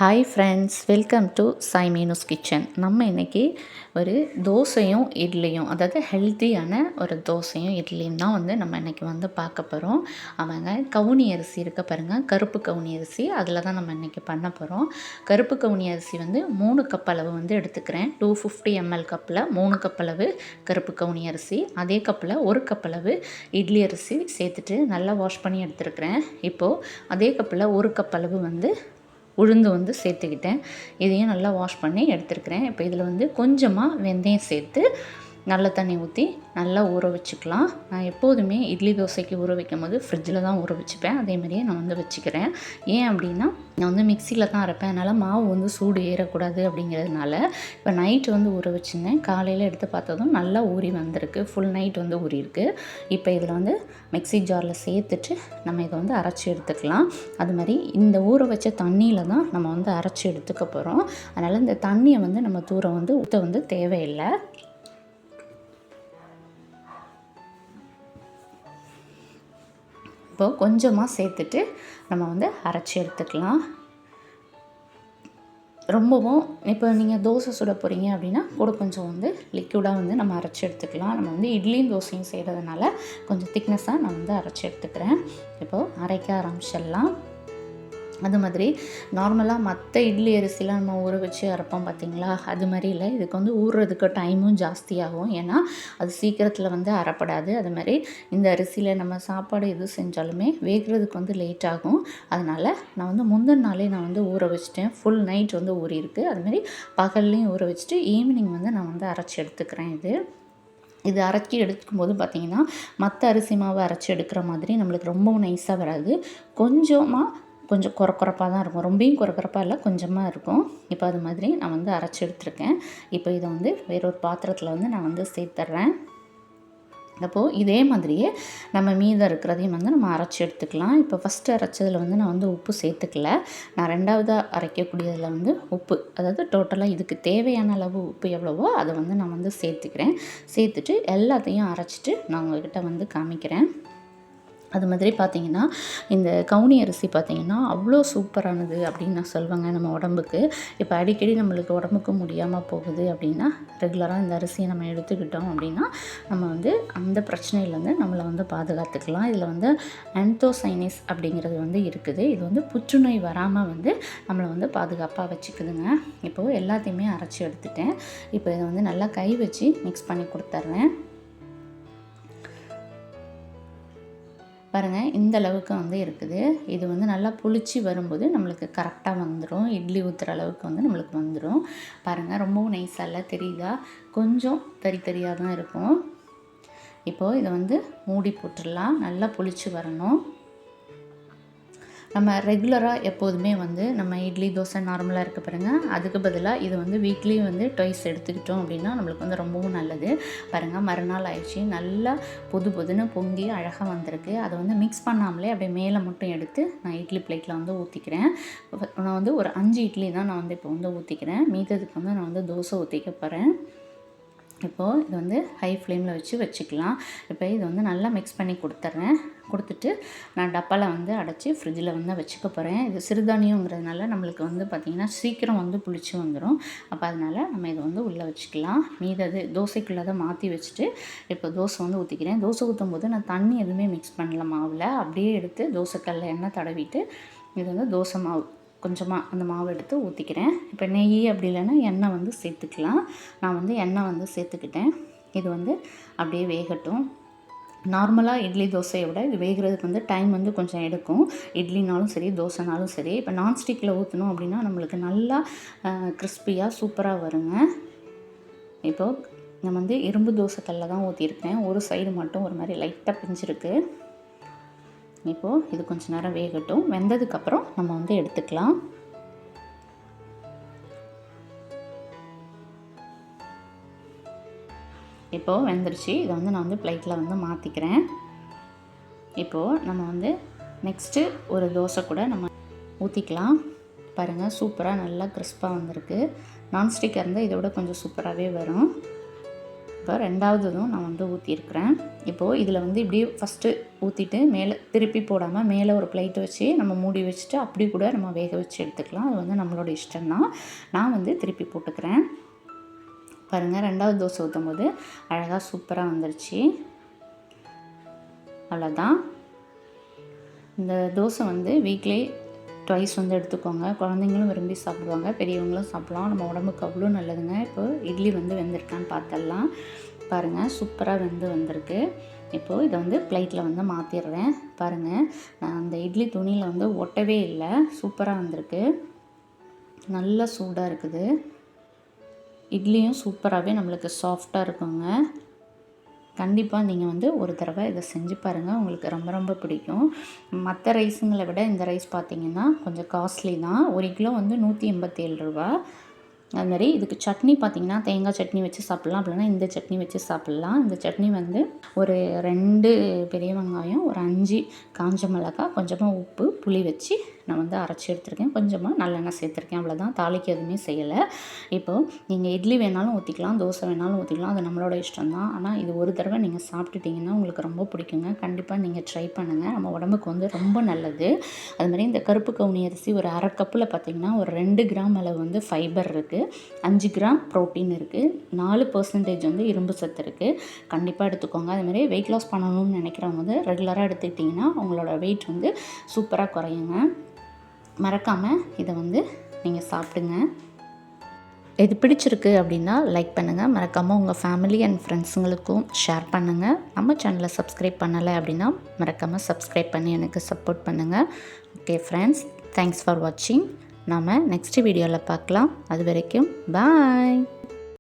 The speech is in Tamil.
Hi friends, welcome to Sai Meenu's kitchen. நம்ம இன்றைக்கி ஒரு தோசையும் இட்லியும், அதாவது ஹெல்த்தியான ஒரு தோசையும் இட்லியும் தான் நம்ம இன்றைக்கி பார்க்க போகிறோம். அவங்க கவுனி அரிசி இருக்க பாருங்கள், கருப்பு கவுனி அரிசி, அதில் தான் நம்ம இன்றைக்கி பண்ண போகிறோம். கருப்பு கவுனி அரிசி 3 கப் அளவு எடுத்துக்கிறேன். 250 ml கப்பில் 3 கப் அளவு கருப்பு கவுனி அரிசி, அதே கப்பில் 1 கப் அளவு இட்லி அரிசி சேர்த்துட்டு நல்லா வாஷ் பண்ணி எடுத்துருக்கிறேன். இப்போது அதே கப்பில் 1 கப் அளவு உளுந்து சேர்த்துக்கிட்டேன். இதையும் நல்லா வாஷ் பண்ணி எடுத்துருக்கிறேன். இப்போ இதில் கொஞ்சமாக வெந்தயம் சேர்த்து நல்ல தண்ணி ஊற்றி நல்லா ஊற வச்சுக்கலாம். நான் எப்போதுமே இட்லி தோசைக்கு ஊற வைக்கும் போது ஃப்ரிட்ஜில் தான் ஊற வச்சுப்பேன். அதேமாதிரியே நான் வச்சுக்கிறேன். ஏன் அப்படின்னா, நான் மிக்சியில் தான் அரைப்பேன். அதனால் மாவு சூடு ஏறக்கூடாது அப்படிங்கிறதுனால இப்போ நைட்டு ஊற வச்சுருந்தேன். காலையில் எடுத்து பார்த்ததும் நல்லா ஊறி வந்திருக்கு. ஃபுல் நைட் ஊறியிருக்கு. இப்போ இதில் மிக்சி ஜாரில் சேர்த்துட்டு நம்ம இதை அரைச்சி எடுத்துக்கலாம். அது மாதிரி இந்த ஊற வச்ச தண்ணியில் தான் நம்ம அரைச்சி எடுத்துக்க போகிறோம். அதனால் இந்த தண்ணியை நம்ம தூரம் ஊற்ற தேவையில்லை. இப்போது கொஞ்சமாக சேர்த்துட்டு நம்ம அரைச்சி எடுத்துக்கலாம். ரொம்பவும் இப்போ நீங்கள் தோசை சுட போகிறீங்க அப்படின்னா கூட கொஞ்சம் லிக்விடாக நம்ம அரைச்சி எடுத்துக்கலாம். நம்ம இட்லியும் தோசையும் செய்கிறதுனால கொஞ்சம் திக்னஸாக நான் அரைச்சி எடுத்துக்கிறேன். இப்போது அரைக்க ஆரம்பிச்சிடலாம். அது மாதிரி நார்மலாக மற்ற இட்லி அரிசிலாம் நம்ம ஊற வச்சு அரைப்போம் பார்த்திங்களா, அது மாதிரி இல்லை. இதுக்கு ஊறுறதுக்கு டைமும் ஜாஸ்தியாகும். ஏன்னா அது சீக்கிரத்தில் அரைப்படாது. அது மாதிரி இந்த அரிசியில் நம்ம சாப்பாடு எது செஞ்சாலுமே வேகிறதுக்கு லேட் ஆகும். அதனால் நான் முந்தின நாளே நான் ஊற வச்சுட்டேன். ஃபுல் நைட் ஊறியிருக்கு. அதுமாதிரி பகல்லையும் ஊற வச்சுட்டு ஈவினிங் நான் அரைச்சி எடுத்துக்கிறேன். இது அரைச்சி எடுக்கும்போது பார்த்திங்கன்னா மற்ற அரிசி மாவை அரைச்சி எடுக்கிற மாதிரி நம்மளுக்கு ரொம்பவும் நைஸாக வராது. கொஞ்சம் குறப்பாக தான் இருக்கும். ரொம்பவும் குறப்பாக இல்லை, கொஞ்சமாக இருக்கும். இப்போ அது மாதிரி நான் அரைச்சி எடுத்துருக்கேன். இப்போ இதை வேறொரு பாத்திரத்தில் நான் சேர்த்துட்றேன். அப்போது இதே மாதிரியே நம்ம மீதம் இருக்கிறதையும் நம்ம அரைச்சி எடுத்துக்கலாம். இப்போ ஃபஸ்ட்டு அரைச்சதில் நான் உப்பு சேர்த்துக்கல. நான் ரெண்டாவதாக அரைக்கக்கூடியதில் உப்பு, அதாவது டோட்டலாக இதுக்கு தேவையான அளவு உப்பு எவ்வளவோ அதை நான் சேர்த்துக்கிறேன். சேர்த்துட்டு எல்லாத்தையும் அரைச்சிட்டு நான் உங்கள்கிட்ட காமிக்கிறேன். அது மாதிரி பார்த்திங்கன்னா இந்த கவுனி அரிசி பார்த்திங்கன்னா அவ்வளோ சூப்பரானது அப்படின்னு நான் சொல்வேங்க நம்ம உடம்புக்கு. இப்போ அடிக்கடி நம்மளுக்கு உடம்புக்கு முடியாமல் போகுது அப்படின்னா ரெகுலராக இந்த அரிசியை நம்ம எடுத்துக்கிட்டோம் அப்படின்னா நம்ம அந்த பிரச்சனையிலேருந்து நம்மளை பாதுகாத்துக்கலாம். இதில் ஆந்தோசைனிஸ் அப்படிங்கிறது இருக்குது. இது புற்றுநோய் வராமல் நம்மளை பாதுகாப்பாக வச்சுக்குதுங்க. இப்போது எல்லாத்தையுமே அரைச்சி எடுத்துட்டேன். இப்போ இதை நல்லா கை வச்சு மிக்ஸ் பண்ணி கொடுத்துட்றேன். பாருங்கள், இந்த அளவுக்கு இருக்குது. இது நல்லா புளிச்சு வரும்போது நம்மளுக்கு கரெக்டாக வந்துடும். இட்லி ஊற்றுற அளவுக்கு நம்மளுக்கு வந்துடும். பாருங்கள், ரொம்பவும் நைஸாக இல்லை, தெரியுதா? கொஞ்சம் தரியாக தான் இருக்கும். இப்போது இதை மூடி போட்டுடலாம். நல்லா புளிச்சு வரணும். நம்ம ரெகுலராக எப்போதுமே நம்ம இட்லி தோசை நார்மலாக இருக்க பாருங்கள், அதுக்கு பதிலாக இது வீக்லி ட்வைஸ் எடுத்துக்கிட்டோம் அப்படின்னா நம்மளுக்கு ரொம்பவும் நல்லது. பாருங்கள், மறுநாள் ஆயிடுச்சு, நல்லா பொதுன்னு பொங்கி அழகாக வந்திருக்கு. அதை மிக்ஸ் பண்ணாமலே அப்படியே மேலே மட்டும் எடுத்து நான் இட்லி பிளேட்டில் ஊற்றிக்கிறேன். நான் ஒரு 5 இட்லி தான் நான் இப்போ ஊற்றிக்கிறேன். மீதத்துக்கு நான் தோசை ஊற்றிக்க போகிறேன். இப்போது இது ஹை ஃப்ளேமில் வச்சுக்கலாம். இப்போ இது நல்லா மிக்ஸ் பண்ணி கொடுத்துட்டு நான் டப்பாவில் அடைச்சி ஃப்ரிட்ஜில் வச்சுக்க போகிறேன். இது சிறுதானியங்கிறதுனால நம்மளுக்கு பார்த்திங்கன்னா சீக்கிரம் புளிச்சு வந்துடும். அப்போ அதனால் நம்ம இதை உள்ளே வச்சுக்கலாம். மீதது தோசைக்குள்ளே தான் மாற்றி வச்சுட்டு இப்போ தோசை ஊற்றிக்கிறேன். தோசை ஊற்றும் போது நான் தண்ணி எதுவுமே மிக்ஸ் பண்ணல மாவில். அப்படியே எடுத்து தோசைக்கல்ல எண்ணெய் தடவிட்டு இது தோசை மாவு கொஞ்சமாக அந்த மாவு எடுத்து ஊற்றிக்கிறேன். இப்போ நெய் அப்படி இல்லைன்னா எண்ணெய் சேர்த்துக்கலாம். நான் எண்ணெய் சேர்த்துக்கிட்டேன். இது அப்படியே வேகட்டும். நார்மலாக இட்லி தோசையை விட இது வேகிறதுக்கு டைம் கொஞ்சம் எடுக்கும். இட்லினாலும் சரி, தோசைனாலும் சரி. இப்போ நான்ஸ்டிக்கில் ஊற்றணும் அப்படின்னா நம்மளுக்கு நல்லா கிறிஸ்பியாக சூப்பராக வருங்க. இப்போது நான் இரும்பு தோசைக்கல்ல தான் ஊற்றிருக்கேன். ஒரு சைடு மட்டும் ஒரு மாதிரி லைட்டாக பிஞ்சிருக்கு. இப்போது இது கொஞ்சம் நேரம் வேகட்டும். வெந்ததுக்கப்புறம் நம்ம எடுத்துக்கலாம். இப்போது வெந்துருச்சு. இதை நான் பிளேட்டில் மாற்றிக்கிறேன். இப்போது நம்ம நெக்ஸ்ட்டு ஒரு தோசை கூட நம்ம ஊற்றிக்கலாம். பாருங்கள், சூப்பராக நல்லா கிறிஸ்பாக வந்திருக்கு. நான்ஸ்டிக்காக இருந்தால் இதை விட கொஞ்சம் சூப்பராகவே வரும். இப்போ ரெண்டாவதும் நான் வந்து ஊற்றிருக்கிறேன். இப்போது இதில் வந்து இப்படியே ஃபஸ்ட்டு ஊற்றிட்டு மேலே திருப்பி போடாமல் மேலே ஒரு பிளேட் வச்சு நம்ம மூடி வச்சுட்டு அப்படி கூட நம்ம வேக வச்சு எடுத்துக்கலாம். அது வந்து நம்மளோட இஷ்டம்தான். நான் வந்து திருப்பி போட்டுக்கிறேன். பாருங்கள், ரெண்டாவது தோசை ஊற்றும் போது அழகாக சூப்பராக வந்துருச்சு. அவ்வளோதான். இந்த தோசை வந்து வீக்லி ட்வைஸ் வந்து எடுத்துக்கோங்க. குழந்தைங்களும் விரும்பி சாப்பிடுவாங்க, பெரியவங்களும் சாப்பிடலாம். நம்ம உடம்புக்கு அவ்வளோ நல்லதுங்க. இப்போ இட்லி வந்து வெந்திருக்கான்னு பார்த்துடலாம். பாருங்கள், சூப்பராக வந்திருக்கு. இப்போது இதை வந்து பிளேட்டில் வந்து மாற்றிடுறேன். பாருங்கள், நான் அந்த இட்லி துணியில் வந்து ஒட்டவே இல்லை. சூப்பராக வந்திருக்கு. நல்லா சூடாக இருக்குது. இட்லியும் சூப்பராகவே நம்மளுக்கு சாஃப்டாக இருக்குங்க. கண்டிப்பாக நீங்கள் வந்து ஒரு தடவை இதை செஞ்சு பாருங்கள். உங்களுக்கு ரொம்ப ரொம்ப பிடிக்கும். மற்ற ரைஸுங்களை விட இந்த ரைஸ் பார்த்திங்கன்னா கொஞ்சம் காஸ்ட்லி தான். 1 கிலோ வந்து 187 ரூபா. அதுமாதிரி இதுக்கு சட்னி பார்த்திங்கன்னா தேங்காய் சட்னி வச்சு சாப்பிட்லாம், அப்படின்னா இந்த சட்னி வச்சு சாப்பிட்லாம். இந்த சட்னி வந்து ஒரு 2 பெரிய வெங்காயம், ஒரு 5 காஞ்ச மிளகாய், கொஞ்சமாக உப்பு, புளி வச்சு நான் வந்து அரைச்சி எடுத்துருக்கேன். கொஞ்சமாக நல்லெண்ணெய் சேர்த்துருக்கேன். அவ்வளோதான், தாளிக்கு எதுவுமே செய்யலை. இப்போது நீங்கள் இட்லி வேணாலும் ஊற்றிக்கலாம், தோசை வேணாலும் ஊற்றிக்கலாம், அது நம்மளோட இஷ்டம் தான். ஆனால் இது ஒரு தடவை நீங்கள் சாப்பிட்டுட்டிங்கன்னா உங்களுக்கு ரொம்ப பிடிக்குங்க. கண்டிப்பாக நீங்கள் ட்ரை பண்ணுங்கள். நம்ம உடம்புக்கு வந்து ரொம்ப நல்லது. அதுமாதிரி இந்த கருப்பு கவுனி அரிசி ஒரு 1/2 கப்பில் பார்த்திங்கன்னா ஒரு 2 கிராம் அளவு வந்து ஃபைபர் இருக்குது, 5 கிராம் ப்ரோட்டீன் இருக்குது, 4% வந்து இரும்பு சத்து இருக்குது. கண்டிப்பாக எடுத்துக்கோங்க. அதுமாதிரி வெயிட் லாஸ் பண்ணணும்னு நினைக்கிறவங்க வந்து ரெகுலராக எடுத்துக்கிட்டிங்கன்னா உங்களோட வெயிட் வந்து சூப்பராக குறையுங்க. மறக்காமல் இதை வந்து நீங்கள் சாப்பிடுங்க. இது பிடிச்சிருக்கு அப்படின்னா லைக் பண்ணுங்கள். மறக்காமல் உங்கள் ஃபேமிலி அண்ட் ஃப்ரெண்ட்ஸுங்களுக்கும் ஷேர் பண்ணுங்கள். நம்ம சேனலை சப்ஸ்கிரைப் பண்ணலை அப்படின்னா மறக்காமல் சப்ஸ்கிரைப் பண்ணி எனக்கு சப்போர்ட் பண்ணுங்கள். ஓகே ஃப்ரெண்ட்ஸ், தேங்க்ஸ் ஃபார் வாட்சிங். நாம் நெக்ஸ்ட் வீடியோவில் பார்க்கலாம். அது வரைக்கும் பாய்.